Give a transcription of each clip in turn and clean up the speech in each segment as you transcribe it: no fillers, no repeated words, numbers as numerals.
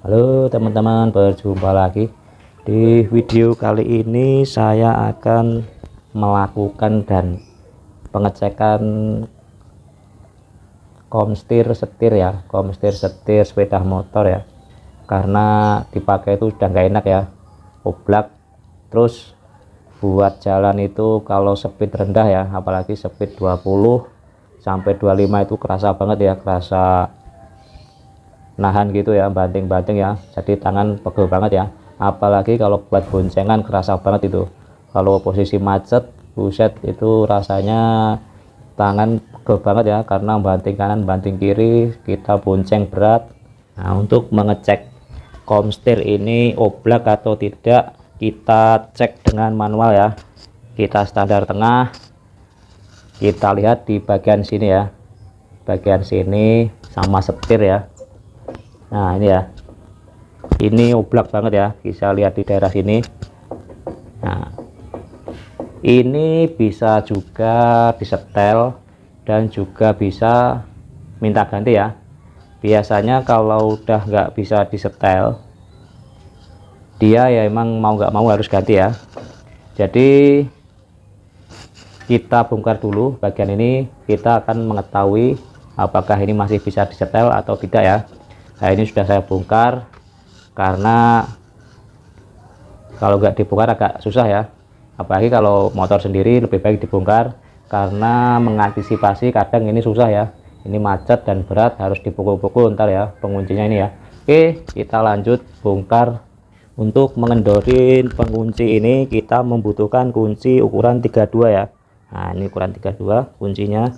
Halo teman-teman, berjumpa lagi. Di video kali ini saya akan melakukan dan pengecekan komstir setir ya, komstir setir sepeda motor ya. Karena dipakai itu sudah nggak enak ya, oblak. Terus buat jalan itu kalau speed rendah ya, apalagi speed 20 sampai 25 itu kerasa banget ya, kerasa nahan gitu ya, banting-banting ya, jadi tangan pegel banget ya. Apalagi kalau buat boncengan kerasa banget itu. Kalau posisi macet, buset, itu rasanya tangan pegel banget ya, karena banting kanan banting kiri kita bonceng berat. Nah, untuk mengecek komstir ini oblak atau tidak, kita cek dengan manual ya. Kita standar tengah, kita lihat di bagian sini ya, bagian sini sama setir ya. Nah ini ya, ini oblak banget ya, bisa lihat di daerah sini. Nah ini bisa juga disetel dan juga bisa minta ganti ya. Biasanya kalau udah nggak bisa disetel, dia ya emang mau nggak mau harus ganti ya. Jadi kita bongkar dulu bagian ini, kita akan mengetahui apakah ini masih bisa disetel atau tidak ya. Nah ini sudah saya bongkar, karena kalau nggak dibongkar agak susah ya, apalagi kalau motor sendiri lebih baik dibongkar, karena mengantisipasi kadang ini susah ya, ini macet dan berat harus dipukul-pukul ntar ya penguncinya ini ya. Oke, kita lanjut bongkar. Untuk mengendorin pengunci ini kita membutuhkan kunci ukuran 32 ya. Nah ini ukuran 32 kuncinya.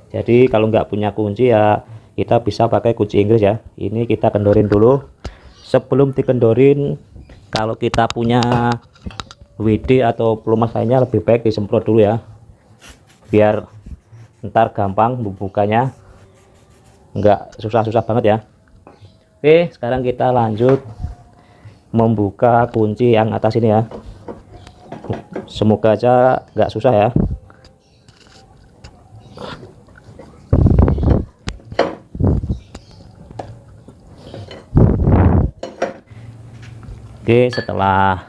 Jadi kalau nggak punya kunci ya kita bisa pakai kunci Inggris ya. Ini kita kendorin dulu. Sebelum dikendorin, kalau kita punya WD atau pelumas lainnya lebih baik disemprot dulu ya, biar ntar gampang membukanya, nggak susah-susah banget ya. Oke, sekarang kita lanjut membuka kunci yang atas ini ya. Semoga aja nggak susah ya. Oke, setelah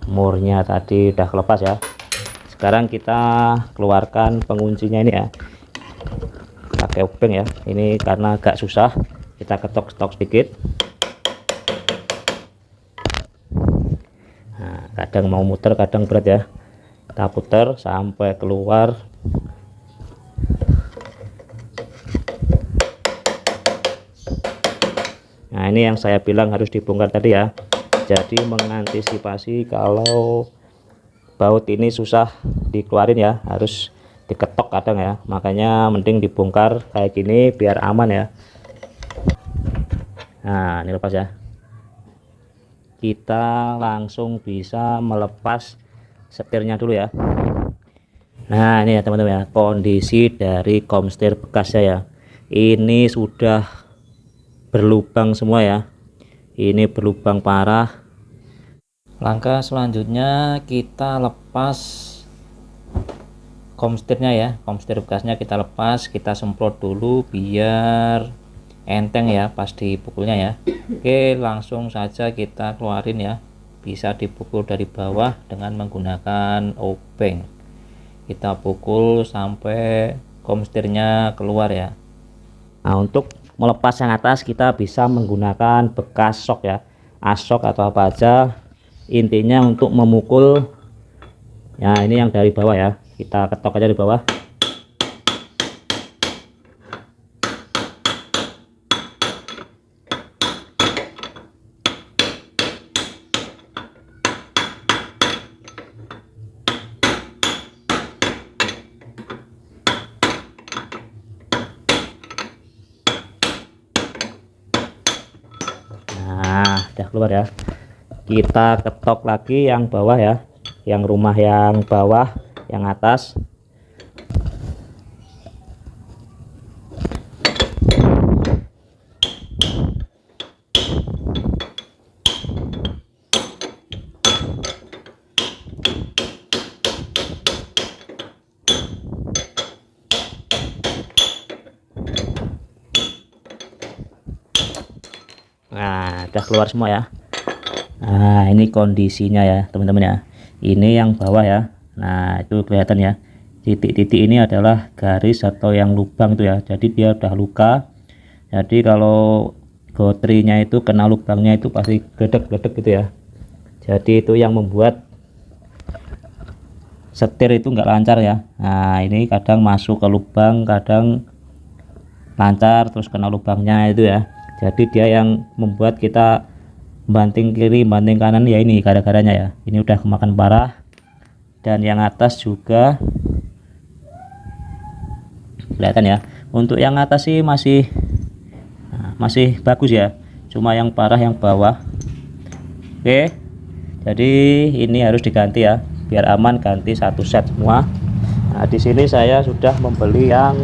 murnya tadi udah kelepas ya, sekarang kita keluarkan penguncinya ini ya, pakai obeng ya. Ini karena agak susah, kita ketok-ketok sedikit. Nah, kadang mau muter kadang berat ya, kita putar sampai keluar. Nah ini yang saya bilang harus dibongkar tadi ya. Jadi mengantisipasi kalau baut ini susah dikeluarin ya, harus diketok kadang ya, makanya mending dibongkar kayak gini biar aman ya. Nah ini lepas ya, kita langsung bisa melepas setirnya dulu ya. Nah ini ya teman-teman ya, kondisi dari komstir bekasnya ya, ini sudah berlubang semua ya, ini berlubang parah. Langkah selanjutnya kita lepas komstirnya ya, komstir bekasnya kita lepas, kita semprot dulu biar enteng ya pas dipukulnya ya. Oke, langsung saja kita keluarin ya, bisa dipukul dari bawah dengan menggunakan obeng. Kita pukul sampai komstirnya keluar ya. Nah untuk melepas yang atas kita bisa menggunakan bekas sok ya, asok atau apa aja, intinya untuk memukul ya. Ini yang dari bawah ya, kita ketok aja di bawah. Nah udah keluar ya, kita ketok lagi yang bawah ya, yang rumah yang bawah, yang atas. Nah, udah keluar semua ya. Nah, ini kondisinya ya teman-teman ya. Ini yang bawah ya. Nah, itu kelihatan ya. Titik-titik ini adalah garis atau yang lubang itu ya. Jadi dia udah luka. Jadi kalau gotrinya itu kena lubangnya itu pasti gledek-gledek gitu ya. Jadi itu yang membuat setir itu enggak lancar ya. Nah, ini kadang masuk ke lubang, kadang lancar terus kena lubangnya itu ya. Jadi dia yang membuat kita banting kiri banting kanan ya, ini gara-garanya ya. Ini udah kemakan parah. Dan yang atas juga kelihatan ya. Untuk yang atas sih masih bagus ya, cuma yang parah yang bawah. Oke, jadi ini harus diganti ya, biar aman ganti satu set semua. Nah, di sini saya sudah membeli yang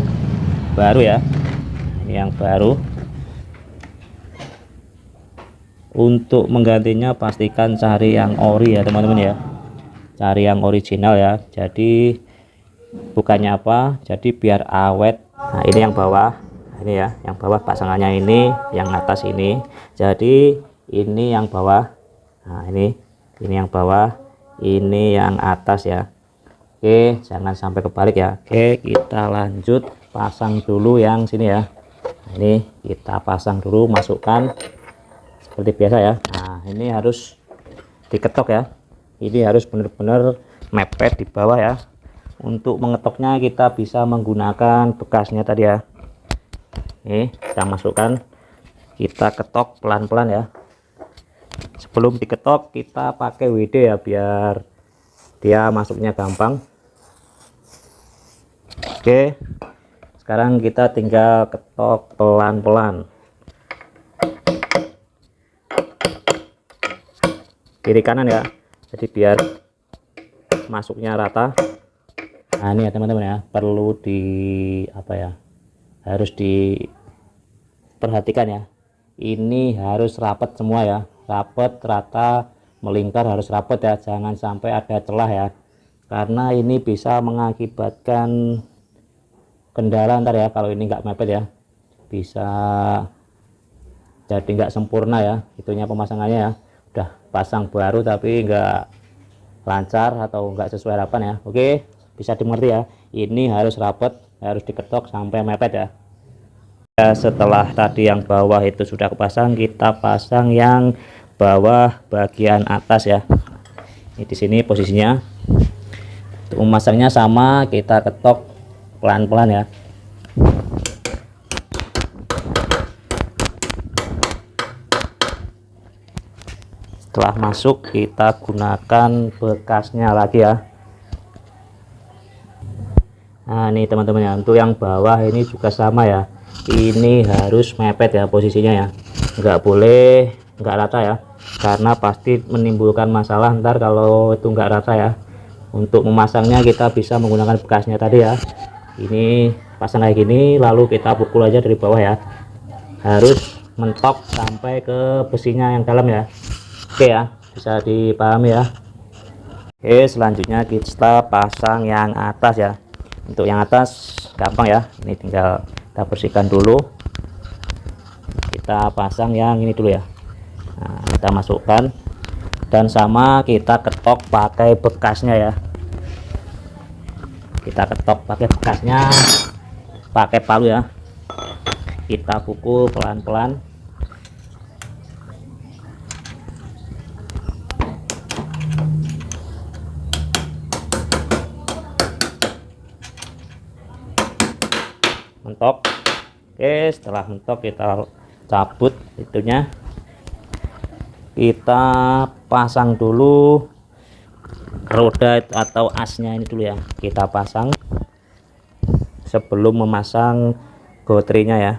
baru ya. Ini yang baru. Untuk menggantinya pastikan cari yang ori ya teman-teman ya, cari yang original ya. Jadi bukannya apa, jadi biar awet. Nah, ini yang bawah, ini ya yang bawah pasangannya, ini yang atas ini. Jadi ini yang bawah. Nah, ini yang bawah, ini yang atas ya. Oke, jangan sampai kebalik ya. Oke, kita lanjut pasang dulu yang sini ya. Nah, ini kita pasang dulu, masukkan seperti biasa ya. Nah, ini harus diketok ya. Ini harus benar-benar mepet di bawah ya. Untuk mengetoknya kita bisa menggunakan bekasnya tadi ya. Ini kita masukkan, kita ketok pelan-pelan ya. Sebelum diketok kita pakai WD ya, biar dia masuknya gampang. Oke, sekarang kita tinggal ketok pelan-pelan kiri kanan ya, jadi biar masuknya rata. Nah, ini ya teman-teman ya, perlu harus diperhatikan ya. Ini harus rapat semua ya, rapat, rata, melingkar, harus rapat ya, jangan sampai ada celah ya, karena ini bisa mengakibatkan kendala ntar ya. Kalau ini nggak mepet ya, bisa jadi nggak sempurna ya itunya pemasangannya ya. Udah pasang baru tapi nggak lancar atau nggak sesuai harapan ya. Oke, bisa dimengerti ya, ini harus rapat, harus diketok sampai mepet ya. Setelah tadi yang bawah itu sudah kepasang, kita pasang yang bawah bagian atas ya. Ini di sini posisinya. Untuk memasangnya sama, kita ketok pelan-pelan ya. Setelah masuk kita gunakan bekasnya lagi ya. Nah, ini teman-teman ya, untuk yang bawah ini juga sama ya. Ini harus mepet ya posisinya ya, nggak boleh nggak rata ya, karena pasti menimbulkan masalah ntar kalau itu nggak rata ya. Untuk memasangnya kita bisa menggunakan bekasnya tadi ya. Ini pasang kayak gini, lalu kita pukul aja dari bawah ya, harus mentok sampai ke besinya yang dalam ya. Oke ya, bisa dipahami ya. Oke, selanjutnya kita pasang yang atas ya. Untuk yang atas gampang ya, ini tinggal kita bersihkan dulu. Kita pasang yang ini dulu ya. Nah, kita masukkan dan sama kita ketok pakai bekasnya ya. Kita ketok pakai bekasnya, pakai palu ya. Kita pukul pelan-pelan. Mentok. Oke, setelah mentok kita cabut itunya, kita pasang dulu roda atau asnya ini dulu ya, kita pasang sebelum memasang gotrinya ya.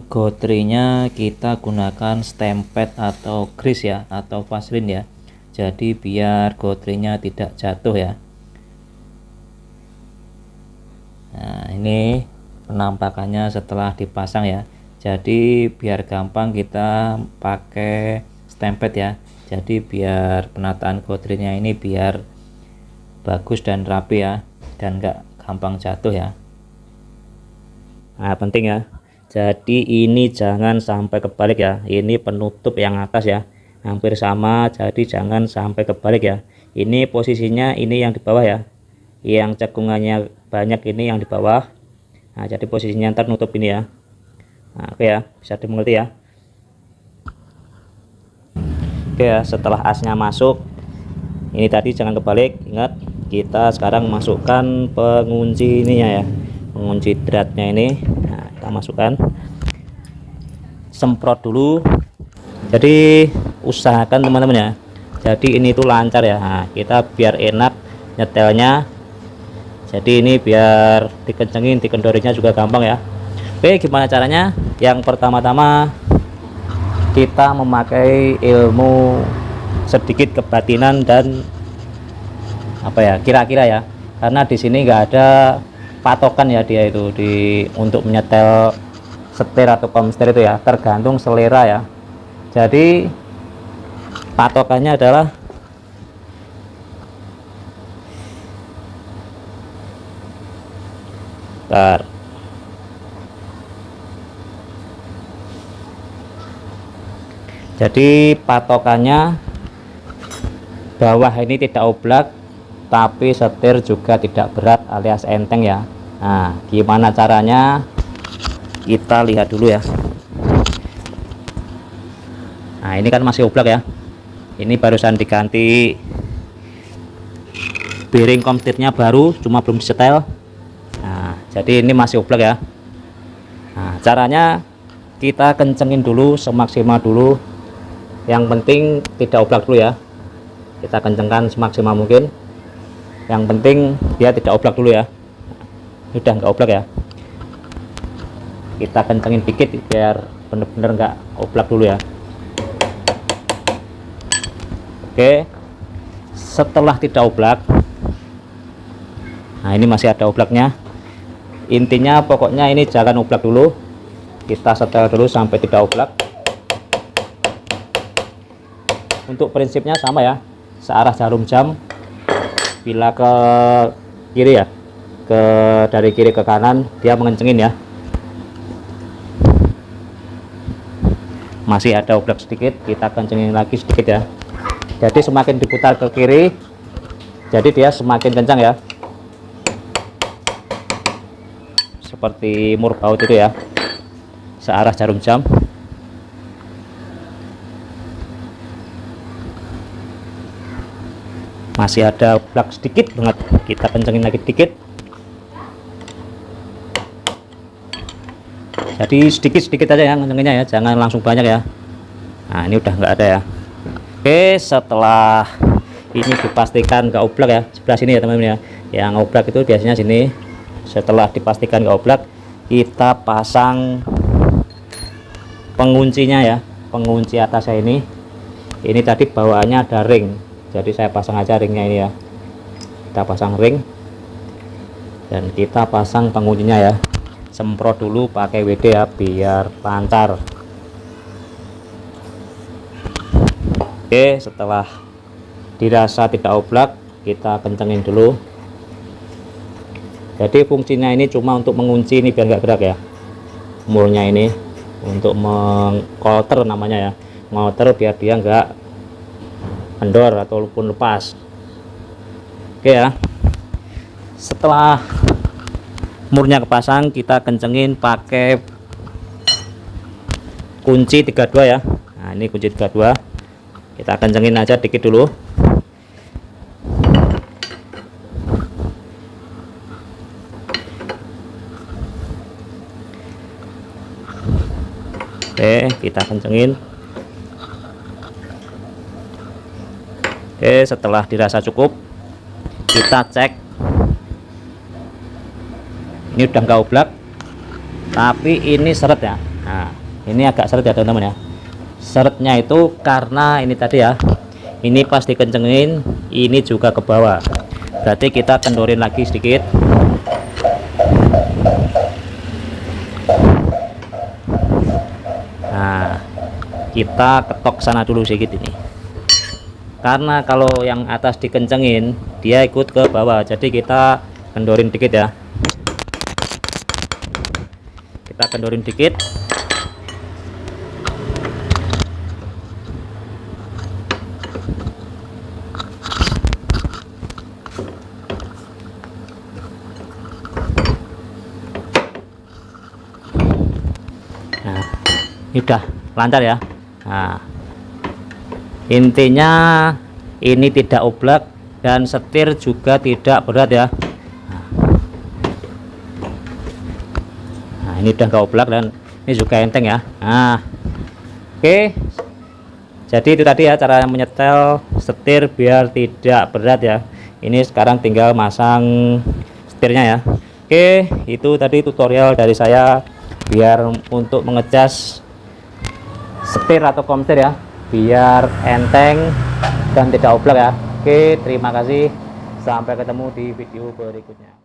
Gotrinya kita gunakan stempet atau grease ya, atau vaseline ya, jadi biar gotrinya tidak jatuh ya. Nah, ini penampakannya setelah dipasang ya. Jadi biar gampang kita pakai stempet ya. Jadi biar penataan gotrinya ini biar bagus dan rapi ya, dan enggak gampang jatuh ya. Nah, penting ya. Jadi ini jangan sampai kebalik ya, ini penutup yang atas ya, hampir sama, jadi jangan sampai kebalik ya. Ini posisinya, ini yang di bawah ya, yang cekungannya banyak ini yang di bawah. Nah, jadi posisinya ntar nutup ini ya. Nah, oke ya, bisa dimengerti ya. Oke ya, setelah asnya masuk, ini tadi jangan kebalik. Ingat, kita sekarang masukkan pengunci ininya ya, pengunci dratnya ini. Nah, kita masukkan, semprot dulu. Jadi usahakan teman-teman ya, jadi ini tuh lancar ya. Nah, kita biar enak nyetelnya, jadi ini biar dikencengin, dikendorinya juga gampang ya. Oke, gimana caranya? Yang pertama-tama kita memakai ilmu sedikit kebatinan dan apa ya, kira-kira ya, karena di sini nggak ada patokan ya, dia itu untuk menyetel setir atau komster itu ya, tergantung selera ya. Jadi patokannya adalah jadi patokannya bawah ini tidak oblak, tapi setir juga tidak berat alias enteng ya. Nah, gimana caranya? Kita lihat dulu ya. Nah, ini kan masih oblak ya. Ini barusan diganti bearing komstirnya baru, cuma belum disetel. Nah, jadi ini masih oblak ya. Nah, caranya kita kencengin dulu semaksimal dulu. Yang penting tidak oblak dulu ya, kita kencengkan semaksimal mungkin. Yang penting dia tidak oblak dulu ya. Udah nggak oblak ya, kita kencengin dikit biar bener-bener nggak oblak dulu ya. Oke, setelah tidak oblak, nah ini masih ada oblaknya. Intinya pokoknya ini jangan oblak dulu, kita setel dulu sampai tidak oblak. Untuk prinsipnya sama ya, searah jarum jam. Bila ke kiri ya, dari kiri ke kanan dia mengencengin ya. Masih ada oblak sedikit, kita kencengin lagi sedikit ya. Jadi semakin diputar ke kiri, jadi dia semakin kencang ya, seperti murbaut itu ya, searah jarum jam. Masih ada oblak sedikit banget, kita kencengin lagi dikit. Jadi sedikit-sedikit aja ya kencenginnya ya, jangan langsung banyak ya. Nah, ini udah nggak ada ya. Oke, setelah ini dipastikan nggak oblak ya, sebelah sini ya teman-teman ya. Yang oblak itu biasanya sini. Setelah dipastikan nggak oblak, kita pasang penguncinya ya, pengunci atasnya ini. Ini tadi bawaannya ada ring, jadi saya pasang aja ringnya ini ya. Kita pasang ring dan kita pasang penguncinya ya. Semprot dulu pakai WD ya biar lancar. Oke, setelah dirasa tidak oblak, kita kencengin dulu. Jadi fungsinya ini cuma untuk mengunci ini biar nggak gerak ya, mulnya ini untuk mengkolter namanya ya, ngolter biar dia nggak kendor ataupun lepas. Oke ya, setelah murnya kepasang, kita kencengin pakai kunci 32 ya. Nah, ini kunci 32, kita kencengin aja dikit dulu. Oke, kita kencengin. Oke, setelah dirasa cukup, kita cek. Ini udah nggak oblak, tapi ini seret ya. Nah, ini agak seret ya teman-teman ya. Seretnya itu karena ini tadi ya, ini pas dikencengin ini juga ke bawah, berarti kita kendorin lagi sedikit. Nah, kita ketok sana dulu sedikit ini, karena kalau yang atas dikencengin dia ikut ke bawah, jadi kita kendorin dikit ya. kita kendorin dikit. Nah, ini udah lancar ya. Nah, intinya ini tidak oblak dan setir juga tidak berat ya. Nah, ini udah nggak oblak dan ini juga enteng ya. Nah, oke, jadi itu tadi ya cara menyetel setir biar tidak berat ya. Ini sekarang tinggal masang setirnya ya. Oke, itu tadi tutorial dari saya biar untuk mengecas setir atau komsetir ya, biar enteng dan tidak oblak ya. Oke, terima kasih, sampai ketemu di video berikutnya.